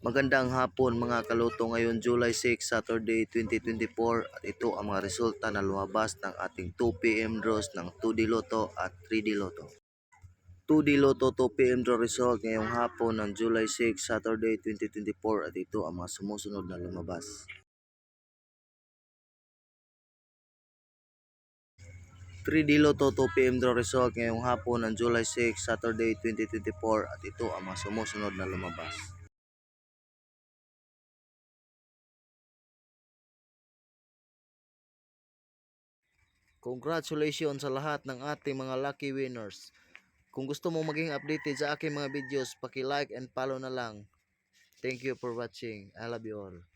Magandang hapon mga kaluto, ngayon July 6, Saturday 2024 at ito ang mga resulta na lumabas ng ating 2pm draws ng 2D Lotto at 3D Lotto. 2D Lotto 2pm draw result ngayong hapon ng July 6, Saturday 2024 at ito ang mga sumusunod na lumabas. 3D Lotto 2pm draw result ngayong hapon ng July 6, Saturday 2024 at ito ang mga sumusunod na lumabas. 'Congratulations sa lahat ng ating mga lucky winners. Kung gusto mo maging updated sa aking mga videos, paki-like and follow na lang. Thank you for watching. I love you all.